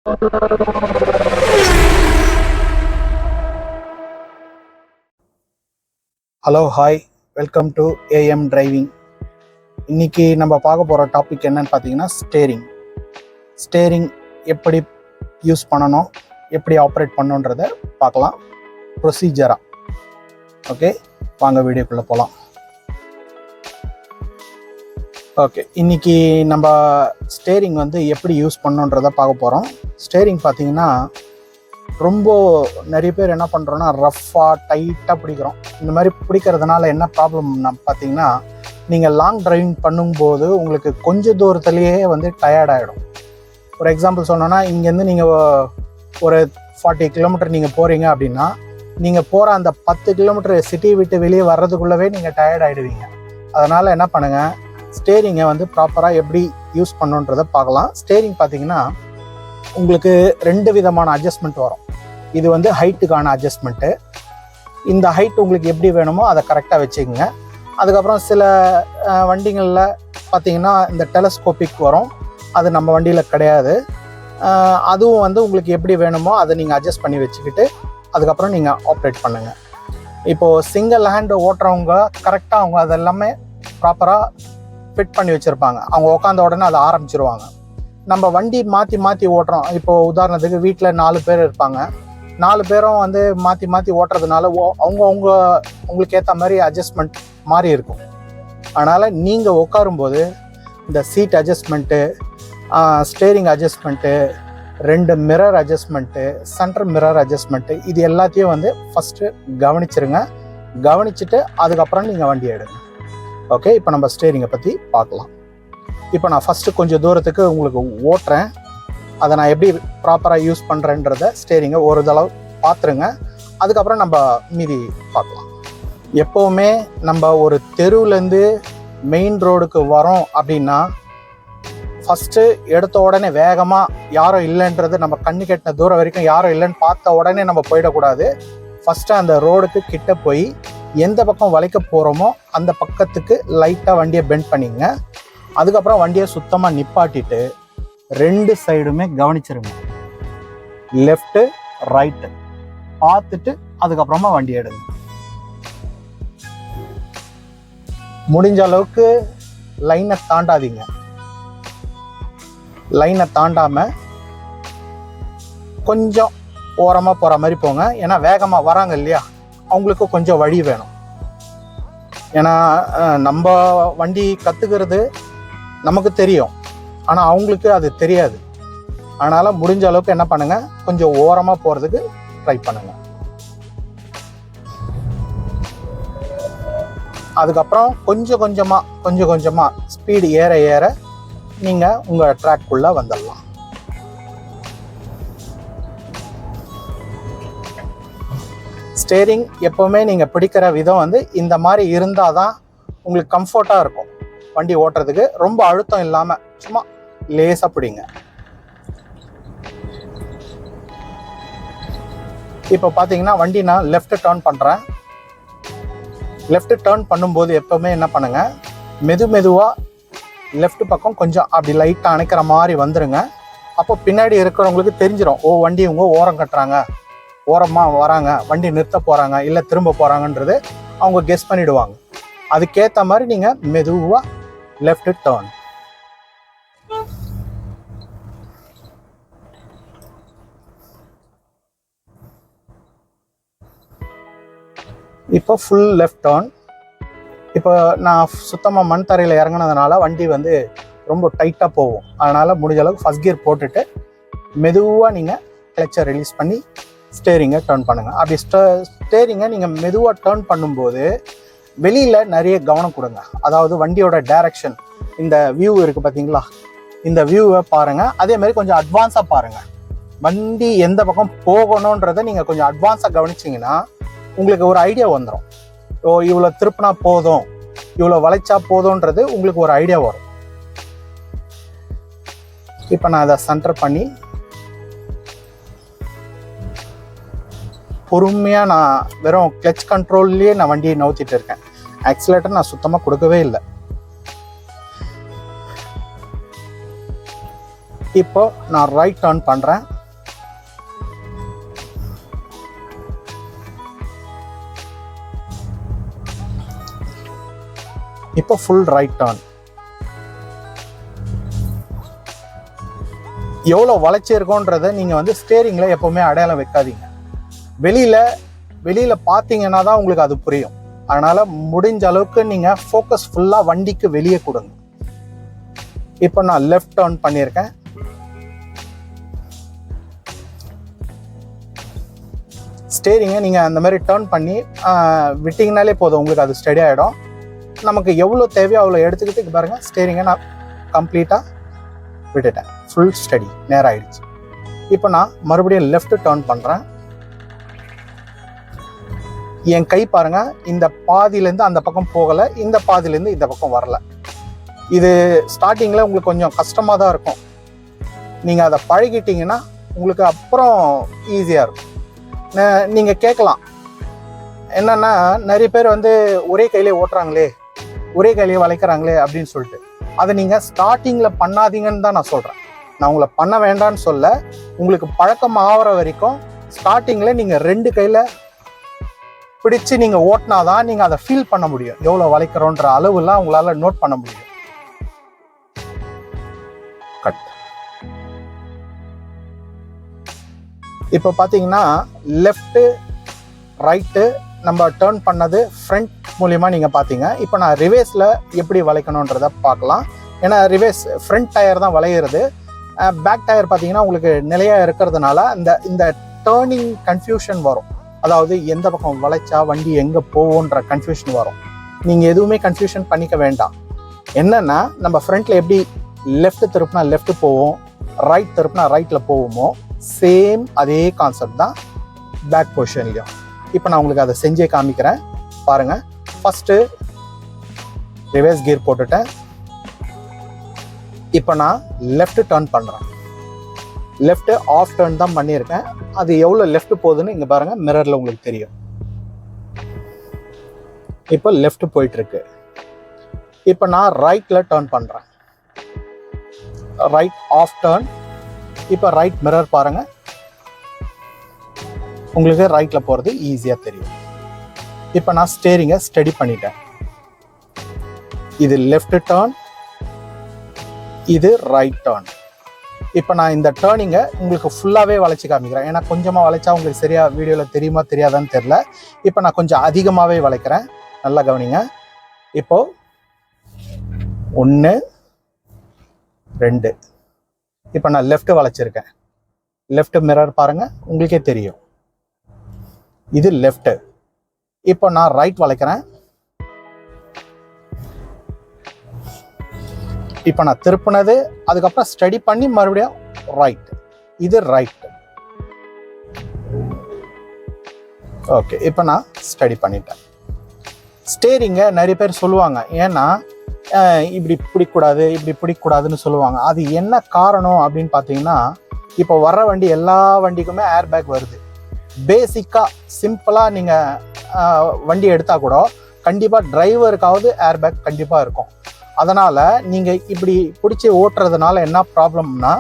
Hello hi, welcome to AM driving. இன்னைக்கு நம்ம பார்க்க போகிற டாபிக் என்னன்னு பார்த்தீங்கன்னா ஸ்டேரிங் எப்படி யூஸ் பண்ணணும், எப்படி ஆப்ரேட் பண்ணணுன்றதை பார்க்கலாம் ப்ரொசீஜராக. ஓகே, வாங்க வீடியோக்குள்ளே போகலாம். ஓகே, இன்றைக்கி நம்ம ஸ்டேரிங் வந்து எப்படி யூஸ் பண்ணணுன்றதை பார்க்க போகிறோம். ஸ்டேரிங் பார்த்தீங்கன்னா ரொம்ப நிறைய பேர் என்ன பண்ணுறோன்னா ரஃப்பாக டைட்டாக பிடிக்கிறோம். இந்த மாதிரி பிடிக்கிறதுனால என்ன ப்ராப்ளம் பார்த்தீங்கன்னா, நீங்கள் லாங் டிரைவிங் பண்ணும்போது உங்களுக்கு கொஞ்சம் தூரத்துலேயே வந்து டயர்ட் ஆகிடும். ஒரு எக்ஸாம்பிள் சொன்னோன்னா, இங்கேருந்து நீங்கள் ஒரு 40 கிலோமீட்டர் நீங்கள் போகிறீங்க அப்படின்னா, நீங்கள் போகிற அந்த 10 கிலோமீட்டர் சிட்டி விட்டு வெளியே வர்றதுக்குள்ளவே நீங்கள் டயர்ட் ஆகிடுவீங்க. அதனால் என்ன பண்ணுங்கள், ஸ்டேரிங்கை வந்து ப்ராப்பராக எப்படி யூஸ் பண்ணுன்றதை பார்க்கலாம். ஸ்டேரிங் பார்த்தீங்கன்னா உங்களுக்கு 2 விதமான அட்ஜஸ்ட்மெண்ட் வரும். இது வந்து ஹைட்டுக்கான அட்ஜஸ்ட்மெண்ட்டு. இந்த ஹைட் உங்களுக்கு எப்படி வேணுமோ அதை கரெக்டாக வச்சுக்கோங்க. அதுக்கப்புறம் சில வண்டிகளில் பார்த்தீங்கன்னா இந்த டெலஸ்கோபிக் வரும், அது நம்ம வண்டியில் கிடையாது. அதுவும் வந்து உங்களுக்கு எப்படி வேணுமோ அதை நீங்கள் அட்ஜஸ்ட் பண்ணி வச்சுக்கிட்டு அதுக்கப்புறம் நீங்கள் ஆப்ரேட் பண்ணுங்கள். இப்போது சிங்கிள் ஹேண்டு ஓட்டுறவங்க கரெக்டாக அவங்க அதெல்லாமே ப்ராப்பராக ஃபிட் பண்ணி வச்சுருப்பாங்க. அவங்க உட்காந்த உடனே அதை ஆரம்பிச்சிருவாங்க. நம்ம வண்டி மாற்றி ஓட்டுறோம். இப்போது உதாரணத்துக்கு வீட்டில் 4 பேர் இருப்பாங்க. 4 பேரும் வந்து மாற்றி ஓட்டுறதுனால உங்களுக்கு ஏற்ற மாதிரி அட்ஜஸ்ட்மெண்ட் மாறி இருக்கும். அதனால் நீங்கள் உட்காரும்போது இந்த seat adjustment, steering adjustment, 2 mirror adjustment, centre mirror adjustment, இது எல்லாத்தையும் வந்து ஃபஸ்ட்டு கவனிச்சிருங்க. கவனிச்சுட்டு அதுக்கப்புறம் நீங்கள் வண்டி எடுங்க. ஓகே, இப்போ நம்ம ஸ்டேரிங்கை பற்றி பார்க்கலாம். இப்போ நான் ஃபஸ்ட்டு கொஞ்சம் தூரத்துக்கு உங்களுக்கு ஓட்டுறேன். அதை நான் எப்படி ப்ராப்பராக யூஸ் பண்ணுறேன்றத ஸ்டேரிங்கை ஒரு தடவை பார்த்துருங்க. அதுக்கப்புறம் நம்ம மீதி பார்க்கலாம். எப்போவுமே நம்ம ஒரு தெருவுலேருந்து மெயின் ரோடுக்கு வரோம் அப்படின்னா ஃபஸ்ட்டு எடுத்த உடனே வேகமாக யாரும் இல்லைன்றது, நம்ம கண்ணு கெட்டின தூரம் வரைக்கும் யாரும் இல்லைன்னு பார்த்த உடனே நம்ம போயிடக்கூடாது. ஃபஸ்ட்டு அந்த ரோடுக்கு கிட்ட போய் எந்த பக்கம் வளைக்க போகிறோமோ அந்த பக்கத்துக்கு லைட்டாக வண்டியை பெண்ட் பண்ணிங்க. அதுக்கப்புறம் வண்டியை சுத்தமாக நிப்பாட்டிட்டு 2 சைடுமே கவனிச்சிருங்க. லெஃப்ட்டு ரைட்டு பார்த்துட்டு அதுக்கப்புறமா வண்டி எடுங்க. முடிஞ்ச அளவுக்கு லைனை தாண்டாதீங்க. லைனை தாண்டாமல் கொஞ்சம் ஓரமாக போகிற மாதிரி போங்க. ஏன்னா வேகமாக வராங்க இல்லையா, அவங்களுக்கு கொஞ்சம் வழி வேணும். ஏன்னா நம்ம வண்டி கற்றுக்கிறது நமக்கு தெரியும், ஆனால் அவங்களுக்கு அது தெரியாது. அதனால் முடிஞ்ச அளவுக்கு என்ன பண்ணுங்கள், கொஞ்சம் ஓரமாக போகிறதுக்கு ட்ரை பண்ணுங்கள். அதுக்கப்புறம் கொஞ்சம் கொஞ்சமாக ஸ்பீடு ஏற நீங்கள் உங்கள் ட்ராக்குள்ளே வந்துடலாம். ஸ்டேரிங் எப்போவுமே நீங்கள் பிடிக்கிற விதம் வந்து இந்த மாதிரி இருந்தால் தான் உங்களுக்கு கம்ஃபர்ட்டாக இருக்கும் வண்டி ஓட்டுறதுக்கு. ரொம்ப அழுத்தம் இல்லாமல் சும்மா லேசாக பிடிங்க. இப்போ பார்த்தீங்கன்னா வண்டி நான் லெஃப்ட் டர்ன் பண்ணுறேன். லெஃப்ட் டர்ன் பண்ணும்போது எப்போவுமே என்ன பண்ணுங்கள், மெதுவாக லெஃப்ட் பக்கம் கொஞ்சம் அப்படி லைட்டாக அணைக்கிற மாதிரி வந்துடுங்க. அப்போ பின்னாடி இருக்கிறவங்களுக்கு தெரிஞ்சிடும், ஓ வண்டி இவங்க ஓரம் கட்டுறாங்க, ஓரமாக வராங்க, வண்டி நிறுத்த போகிறாங்க, இல்லை திரும்ப போகிறாங்கன்றது அவங்க கெஸ் பண்ணிவிடுவாங்க. அதுக்கேற்ற மாதிரி நீங்கள் மெதுவாக லெஃப்ட் டர்ன். இப்போ ஃபுல் லெஃப்ட் டர்ன். இப்போ நான் சுத்தமாக மண் தரையில் இறங்கினதுனால வண்டி வந்து ரொம்ப டைட்டாக போகும். அதனால் முடிஞ்ச அளவுக்கு ஃபஸ்ட் கியர் போட்டுட்டு மெதுவாக நீங்கள் கிளச்சை ரிலீஸ் பண்ணி ஸ்டேரிங்கை டர்ன் பண்ணுங்கள். அப்படி ஸ்டேரிங்கை நீங்கள் மெதுவாக டர்ன் பண்ணும்போது வெளியில் நிறைய கவனம் கொடுங்க. அதாவது வண்டியோட டைரக்ஷன், இந்த வியூ இருக்குது பார்த்தீங்களா, இந்த வியூவை பாருங்கள். அதே மாதிரி கொஞ்சம் அட்வான்ஸாக பாருங்கள். வண்டி எந்த பக்கம் போகணுன்றதை நீங்கள் கொஞ்சம் அட்வான்ஸாக கவனிச்சிங்கன்னா உங்களுக்கு ஒரு ஐடியா வந்துடும். இவ்வளோ திருப்பினா போதும், இவ்வளோ வளைச்சா போதும்ன்றது உங்களுக்கு ஒரு ஐடியா வரும். இப்போ நான் அதை சென்டர் பண்ணி பொறுமையாக நான் வெறும் கிளச் கண்ட்ரோல்லையே நான் வண்டியை நவுத்திட்டு இருக்கேன். ஆக்சிலேட்டர் நான் சுத்தமாக கொடுக்கவே இல்லை. இப்போ நான் ரைட் டர்ன் பண்ணுறேன். இப்போ ஃபுல் ரைட் டர்ன். எவ்வளோ வளைச்சிருக்கோன்றதை நீங்கள் வந்து ஸ்டேரிங்கில் எப்போவுமே அடையாளம் வைக்காதீங்க. வெளியில் பார்த்தீங்கன்னா தான் உங்களுக்கு அது புரியும். அதனால் முடிஞ்ச அளவுக்கு நீங்கள் ஃபோக்கஸ் ஃபுல்லாக வண்டிக்கு வெளியே கொடுங்க. இப்போ நான் லெஃப்ட் டர்ன் பண்ணியிருக்கேன். ஸ்டேரிங்கை நீங்கள் அந்த மாதிரி டர்ன் பண்ணி விட்டிங்கனாலே போதும், உங்களுக்கு அது ஸ்டடி ஆகிடும். நமக்கு எவ்வளோ தேவையோ அவ்வளோ எடுத்துக்கிட்டு பாருங்கள், ஸ்டேரிங்கை நான் கம்ப்ளீட்டாக விட்டுட்டேன். ஃபுல் ஸ்டடி நேரம் ஆயிடுச்சு. இப்போ நான் மறுபடியும் லெஃப்ட் டர்ன் பண்ணுறேன். என் கை பாருங்க, இந்த பாதியிலேருந்து அந்த பக்கம் போகலை, இந்த பாதியிலேருந்து இந்த பக்கம் வரல. இது ஸ்டார்டிங்கில் உங்களுக்கு கொஞ்சம் கஷ்டமாக தான் இருக்கும். நீங்கள் அதை பழகிட்டீங்கன்னா உங்களுக்கு அப்புறம் ஈஸியாக இருக்கும். நீங்கள் கேட்கலாம், என்னன்னா நிறைய பேர் வந்து ஒரே கையிலே ஓட்டுறாங்களே, ஒரே கையிலே வளைக்கிறாங்களே அப்படின்னு சொல்லிட்டு, அதை நீங்கள் ஸ்டார்டிங்கில் பண்ணாதீங்கன்னு தான் நான் சொல்கிறேன். நான் உங்களை பண்ண வேண்டான்னு சொல்ல, உங்களுக்கு பழக்கம் ஆகிற வரைக்கும் ஸ்டார்டிங்கில் நீங்கள் 2 கையில் பிடிச்சு நீங்கள் ஓட்டினாதான் நீங்கள் அதை ஃபீல் பண்ண முடியும். எவ்வளோ வளைக்கிறோன்ற அளவுலாம் உங்களால் நோட் பண்ண முடியும். கட். இப்போ பார்த்தீங்கன்னா லெஃப்ட்டு ரைட்டு நம்ம டேர்ன் பண்ணது ஃப்ரண்ட் மூலியமாக நீங்கள் பார்த்தீங்க. இப்போ நான் ரிவேஸில் எப்படி வளைக்கணுன்றதை பார்க்கலாம். ஏன்னா ரிவேஸ் ஃப்ரண்ட் டயர் தான் வளையிறது. பேக் டயர் பார்த்தீங்கன்னா உங்களுக்கு நிலையாக இருக்கிறதுனால இந்த டேர்னிங் கன்ஃபியூஷன் வரும். அதாவது எந்த பக்கம் வளைச்சா வண்டி எங்கே போவோன்ற கன்ஃபியூஷன் வரும். நீங்கள் எதுவுமே கன்ஃபியூஷன் பண்ணிக்க வேண்டாம். என்னென்னா நம்ம ஃப்ரண்ட்டில் எப்படி லெஃப்ட் திருப்பினா லெஃப்ட் போவோம், ரைட் திருப்பினா ரைட்டில் போவோமோ, சேம் அதே கான்செப்ட் தான் பேக் பொசிஷன்லையும். இப்போ நான் உங்களுக்கு அதை செஞ்சே காமிக்கிறேன் பாருங்கள். ஃபஸ்ட்டு ரிவர்ஸ் கியர் போட்டுட்டேன். இப்போ நான் லெஃப்ட் டர்ன் பண்ணுறேன். லெஃப்ட் ஆஃப் டர்ன் தான் பண்ணியிருக்கேன். அது எவ்வளோ லெஃப்ட் போகுதுன்னு இங்கே பாருங்கள், மிரரில் உங்களுக்கு தெரியும். இப்போ லெஃப்ட் போயிட்டுருக்கு. இப்போ நான் ரைட்டில் டர்ன் பண்ணுறேன். Right of turn. இப்போ ரைட் மிரர் பாருங்கள், உங்களுக்கு ரைட்டில் போகிறது ஈஸியாக தெரியும். இப்போ நான் ஸ்டேரிங்கை ஸ்டடி பண்ணிட்டேன். இது லெஃப்ட் டர்ன், இது ரைட் டர்ன். இப்போ நான் இந்த டேர்னிங்கை உங்களுக்கு ஃபுல்லாகவே வளைச்சி காமிக்கிறேன். ஏன்னா கொஞ்சமாக வளைச்சா உங்களுக்கு சரியாக வீடியோவில் தெரியுமா தெரியாதான்னு தெரில. இப்போ நான் கொஞ்சம் அதிகமாகவே வளைக்கிறேன், நல்லா கவனிங்க. இப்போது 1 2. இப்போ நான் லெஃப்ட் வளைச்சிருக்கேன். லெஃப்ட் மிரர் பாருங்கள், உங்களுக்கே தெரியும். இது லெஃப்ட். இப்போ நான் ரைட் வளைக்கிறேன். இப்போ நான் திருப்பினது, அதுக்கப்புறம் ஸ்டடி பண்ணி மறுபடியும் ரைட். இது ரைட். ஓகே, இப்போ நான் ஸ்டடி பண்ணிட்டேன். ஸ்டேரிங்கை நிறைய பேர் சொல்லுவாங்க, ஏன்னா இப்படி பிடிக்கூடாது இப்படி பிடிக்கூடாதுன்னு சொல்லுவாங்க. அது என்ன காரணம் அப்படின்னு பார்த்தீங்கன்னா, இப்போ வர்ற வண்டி எல்லா வண்டிக்குமே ஏர் பேக் வருது. பேசிக்காக சிம்பிளாக நீங்கள் வண்டி எடுத்தால் கூட கண்டிப்பாக டிரைவருக்காவது ஏர் பேக் கண்டிப்பாக இருக்கும். அதனால் நீங்கள் இப்படி பிடிச்சி ஓட்டுறதுனால என்ன ப்ராப்ளம்னா,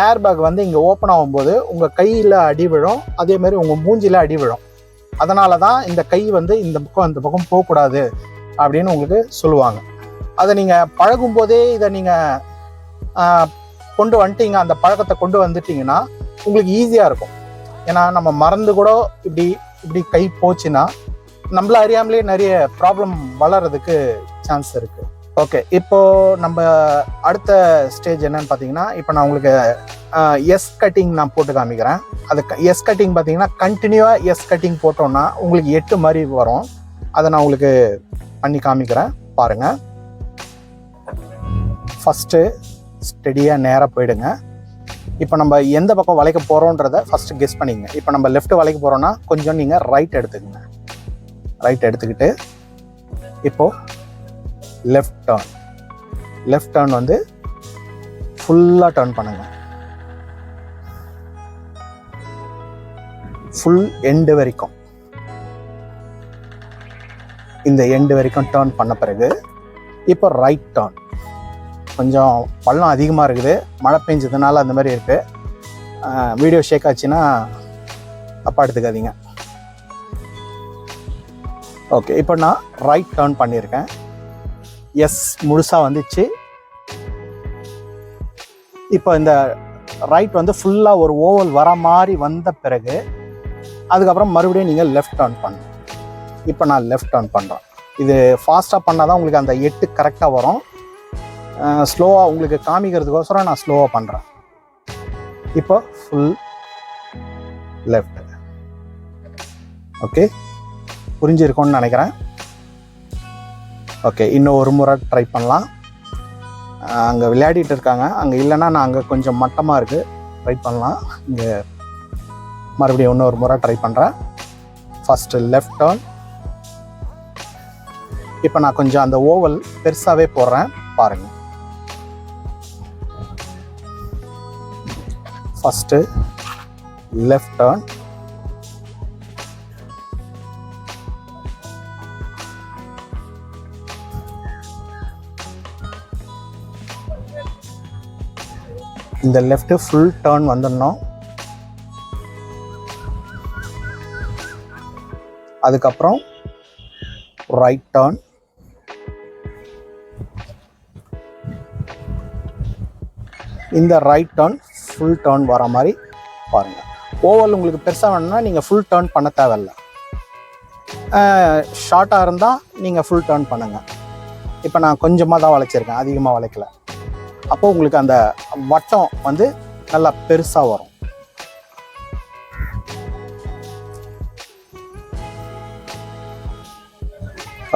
ஏர் பேக் வந்து இங்கே ஓப்பன் ஆகும்போது உங்கள் கையில் அடி விழும், அதேமாதிரி உங்கள் மூஞ்சியில் அடி விழும். அதனால தான் இந்த கை வந்து இந்த பக்கம் போகக்கூடாது அப்படின்னு உங்களுக்கு சொல்லுவாங்க. அதை நீங்கள் பழகும்போதே இதை நீங்கள் கொண்டு வந்துட்டீங்க, அந்த பழக்கத்தை கொண்டு வந்துட்டீங்கன்னா உங்களுக்கு ஈஸியாக இருக்கும். ஏன்னா நம்ம மறந்து கூட இப்படி கை போச்சுன்னா நம்மள அறியாமலே நிறைய ப்ராப்ளம் வளர்கிறதுக்கு சான்ஸ் இருக்குது. ஓகே, இப்போது நம்ம அடுத்த ஸ்டேஜ் என்னன்னு பார்த்தீங்கன்னா, இப்போ நான் உங்களுக்கு எஸ் கட்டிங் நான் போட்டு காமிக்கிறேன். அது எஸ் கட்டிங் பார்த்தீங்கன்னா கண்டினியூவாக எஸ் கட்டிங் போட்டோன்னா உங்களுக்கு 8 மாதிரி வரும். அதை நான் உங்களுக்கு பண்ணி காமிக்கிறேன் பாருங்கள். ஃபஸ்ட்டு ஸ்டெடியாக நேராக போயிடுங்க. இப்போ நம்ம எந்த பக்கம் வளைக்க போகிறோன்றதை ஃபஸ்ட்டு கெஸ் பண்ணிங்க. இப்போ நம்ம லெஃப்ட் வளைக்க போகிறோன்னா கொஞ்சம் நீங்கள் ரைட் எடுத்துக்கங்க. ரைட் எடுத்துக்கிட்டு இப்போது லெஃப்ட் டர்ன் வந்து ஃபுல்லாக டர்ன் பண்ணுங்க. ஃபுல் எண்டு வரைக்கும், இந்த எண்டு வரைக்கும் டர்ன் பண்ண பிறகு இப்போ ரைட் டர்ன். கொஞ்சம் பள்ளம் அதிகமாக இருக்குது, மழை பெஞ்சதுனால அந்த மாதிரி இருக்குது. வீடியோ ஷேக் ஆச்சுன்னா தப்பாக எடுத்துக்காதீங்க. ஓகே, இப்போ நான் ரைட் டர்ன் பண்ணியிருக்கேன். எஸ், முழுசாக வந்துச்சு. இப்போ இந்த ரைட் வந்து ஃபுல்லாக ஒரு ஓவல் வர மாதிரி வந்த பிறகு அதுக்கப்புறம் மறுபடியும் நீங்கள் லெஃப்ட் டர்ன் பண்ணணும். இப்போ நான் லெஃப்ட் டர்ன் பண்ணுறேன். இது ஃபாஸ்ட்டாக பண்ணால் தான் உங்களுக்கு அந்த 8 கரெக்டாக வரும். ஸ்லோவாக உங்களுக்கு காமிக்கிறதுக்கோசரம் நான் ஸ்லோவாக பண்ணுறேன். இப்போ ஃபுல் லெஃப்ட். ஓகே, புரிஞ்சிருக்கும்னு நினைக்கிறேன். ஓகே, இன்னும் ஒரு முறை ட்ரை பண்ணலாம். அங்கே விளையாடிட்டு இருக்காங்க, அங்கே இல்லைன்னா நான் அங்கே கொஞ்சம் மட்டமாக இருக்குது, ட்ரை பண்ணலாம். இங்கே மறுபடியும் இன்னொரு முறை ட்ரை பண்ணுறேன். First left turn. இப்போ நான் கொஞ்சம் அந்த ஓவல் பெருசாகவே போடுறேன் பாருங்கள். First left turn. இந்த லெஃப்ட் ஃபுல் டர்ன் வந்துடணும். அதுக்கப்புறம் ரைட் டர்ன். இந்த ரைட் டர்ன் ஃபுல் டர்ன் வர மாதிரி பாருங்கள். ஓவல் உங்களுக்கு பெருசாக வேணும்னா நீங்கள் ஃபுல் டர்ன் பண்ண தேவையில்லை. ஷார்ட்டாக இருந்தால் நீங்கள் ஃபுல் டர்ன் பண்ணுங்கள். இப்போ நான் கொஞ்சமாக தான் வளைச்சிருக்கேன், அதிகமாக வளைக்கல. அப்போ உங்களுக்கு அந்த வட்டம் வந்து நல்லா பெருசாக வரும்.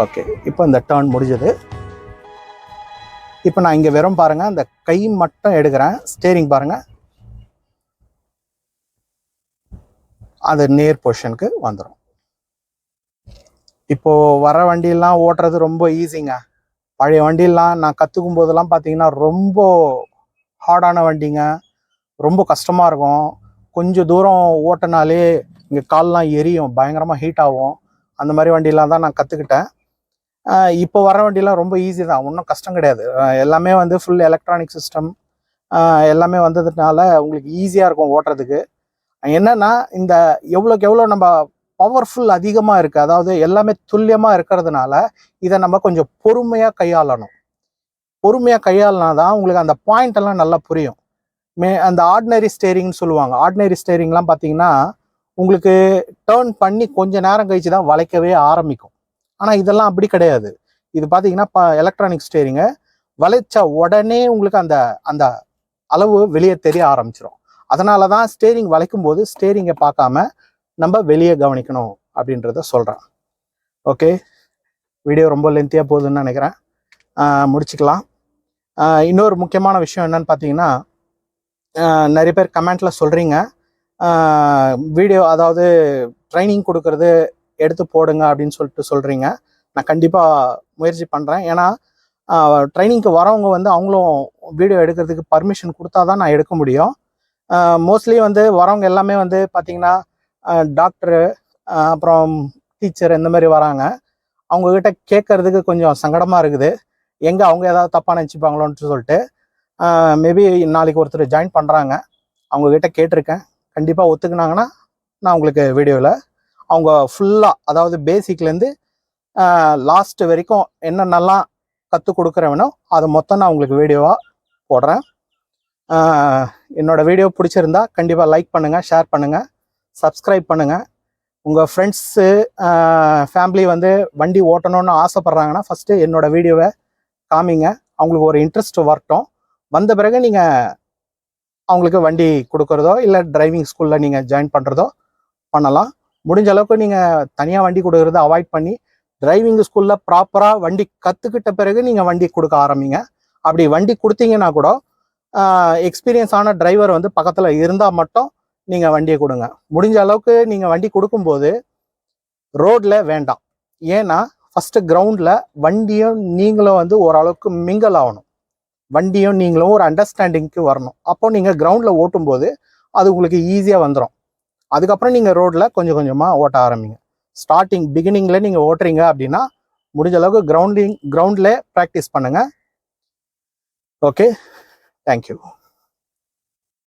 ஓகே, இப்போ இந்த டர்ன் முடிஞ்சது. இப்போ நான் இங்கே வெறும் பாருங்கள், அந்த கை மட்டும் எடுக்கிறேன். ஸ்டேரிங் பாருங்கள், அது நேர் பொசிஷனுக்கு வந்துடும். இப்போது வர வண்டியெல்லாம் ஓட்டுறது ரொம்ப ஈஸிங்க. பழைய வண்டியெல்லாம் நான் கற்றுக்கும் போதெல்லாம் பார்த்தீங்கன்னா ரொம்ப ஹார்டான வண்டிங்க, ரொம்ப கஷ்டமாக இருக்கும். கொஞ்சம் தூரம் ஓட்டினாலே இங்கே கால்லாம் எரியும், பயங்கரமாக ஹீட் ஆகும். அந்த மாதிரி வண்டியெல்லாம் தான் நான் கற்றுக்கிட்டேன். இப்போ வர வண்டியெல்லாம் ரொம்ப ஈஸி தான், ஒன்றும் கஷ்டம் கிடையாது. எல்லாமே வந்து ஃபுல் எலக்ட்ரானிக் சிஸ்டம் எல்லாமே வந்ததுனால உங்களுக்கு ஈஸியாக இருக்கும் ஓட்டுறதுக்கு. என்னென்னா இந்த எவ்வளோக்கு எவ்வளோ நம்ம பவர்ஃபுல் அதிகமாக இருக்குது, அதாவது எல்லாமே துல்லியமாக இருக்கிறதுனால இதை நம்ம கொஞ்சம் பொறுமையாக கையாளணும். பொறுமையாக கையாளினா தான் உங்களுக்கு அந்த பாயிண்ட் எல்லாம் நல்லா புரியும். அந்த ஆர்டினரி ஸ்டேரிங்னு சொல்லுவாங்க. ஆர்டினரி ஸ்டேரிங்லாம் பார்த்தீங்கன்னா உங்களுக்கு டேர்ன் பண்ணி கொஞ்சம் நேரம் கழிச்சு தான் வளைக்கவே ஆரம்பிக்கும். ஆனால் இதெல்லாம் அப்படி கிடையாது. இது பார்த்தீங்கன்னா எலக்ட்ரானிக் ஸ்டேரிங்கை வளைச்ச உடனே உங்களுக்கு அந்த அந்த அளவு வெளியே தெரிய ஆரம்பிச்சிடும். அதனால தான் ஸ்டேரிங் வளைக்கும் போது ஸ்டேரிங்கை பார்க்காம நம்ம வெளியே கவனிக்கணும் அப்படின்றத சொல்கிறேன். ஓகே, வீடியோ ரொம்ப லென்த்தியாக போகுதுன்னு நினைக்கிறேன், முடிச்சுக்கலாம். இன்னொரு முக்கியமான விஷயம் என்னன்னு பார்த்தீங்கன்னா, நிறைய பேர் கமெண்ட்டில் சொல்கிறீங்க வீடியோ, அதாவது ட்ரைனிங் கொடுக்கறது எடுத்து போடுங்க அப்படின்னு சொல்கிறீங்க. நான் கண்டிப்பாக முயற்சி பண்ணுறேன். ஏன்னா ட்ரைனிங்க்கு வரவங்க வந்து அவங்களும் வீடியோ எடுக்கிறதுக்கு பர்மிஷன் கொடுத்தா தான் நான் எடுக்க முடியும். மோஸ்ட்லி வந்து வரவங்க எல்லாமே வந்து பார்த்திங்கன்னா டாக்டரு, அப்புறம் டீச்சர், இந்த மாதிரி வராங்க. அவங்கக்கிட்ட கேட்கறதுக்கு கொஞ்சம் சங்கடமாக இருக்குது. எங்கே அவங்க ஏதாவது தப்பாக நினச்சிப்பாங்களோன்ட்டு சொல்லிட்டு மேபி நாளைக்கு ஒருத்தர் ஜாயின் பண்ணுறாங்க, அவங்கக்கிட்ட கேட்டிருக்கேன். கண்டிப்பாக ஒத்துக்குனாங்கன்னா நான் உங்களுக்கு வீடியோவில் அவங்க ஃபுல்லாக, அதாவது பேசிக்லேருந்து லாஸ்ட் வரைக்கும் என்னென்னலாம் கற்றுக் கொடுக்குறவனோ அதை மொத்தம் நான் உங்களுக்கு வீடியோவாக போடுறேன். என்னோடய வீடியோ பிடிச்சிருந்தா கண்டிப்பாக லைக் பண்ணுங்கள், ஷேர் பண்ணுங்கள், சப்ஸ்கிரைப் பண்ணுங்கள். உங்கள் ஃப்ரெண்ட்ஸு ஃபேமிலி வந்து வண்டி ஓட்டணும்னு ஆசைப்பட்றாங்கன்னா ஃபஸ்ட்டு என்னோடய வீடியோவை காமிங்க. அவங்களுக்கு ஒரு இன்ட்ரெஸ்ட் வரட்டும். வந்த பிறகு நீங்கள் அவங்களுக்கு வண்டி கொடுக்குறதோ இல்லை டிரைவிங் ஸ்கூலில் நீங்கள் ஜாயின் பண்ணுறதோ பண்ணலாம். முடிஞ்ச அளவுக்கு நீங்கள் தனியாக வண்டி கொடுக்குறத அவாய்ட் பண்ணி டிரைவிங் ஸ்கூலில் ப்ராப்பராக வண்டி கற்றுக்கிட்ட பிறகு நீங்கள் வண்டி கொடுக்க ஆரம்பிங்க. அப்படி வண்டி கொடுத்தீங்கன்னா கூட எக்ஸ்பீரியன்ஸான டிரைவர் வந்து பக்கத்தில் இருந்தால் மட்டும் நீங்கள் வண்டியை கொடுங்க. முடிஞ்ச அளவுக்கு நீங்கள் வண்டி கொடுக்கும்போது ரோட்டில் வேண்டாம். ஏன்னா ஃபஸ்ட்டு கிரவுண்டில் வண்டியும் நீங்களும் வந்து ஓரளவுக்கு மிங்கல் ஆகணும். வண்டியும் நீங்களும் ஒரு அண்டர்ஸ்டாண்டிங்க்கு வரணும். அப்போ நீங்கள் கிரவுண்டில் ஓட்டும்போது அது உங்களுக்கு ஈஸியாக வந்துடும். அதுக்கப்புறம் நீங்கள் ரோட்டில் கொஞ்சம் கொஞ்சமாக ஓட்ட ஆரம்பிங்க. ஸ்டார்டிங் பிகினிங்கில் நீங்கள் ஓட்டுறீங்க அப்படின்னா முடிஞ்ச அளவுக்கு கிரவுண்டில் ப்ராக்டிஸ் பண்ணுங்கள். Okay, thank you.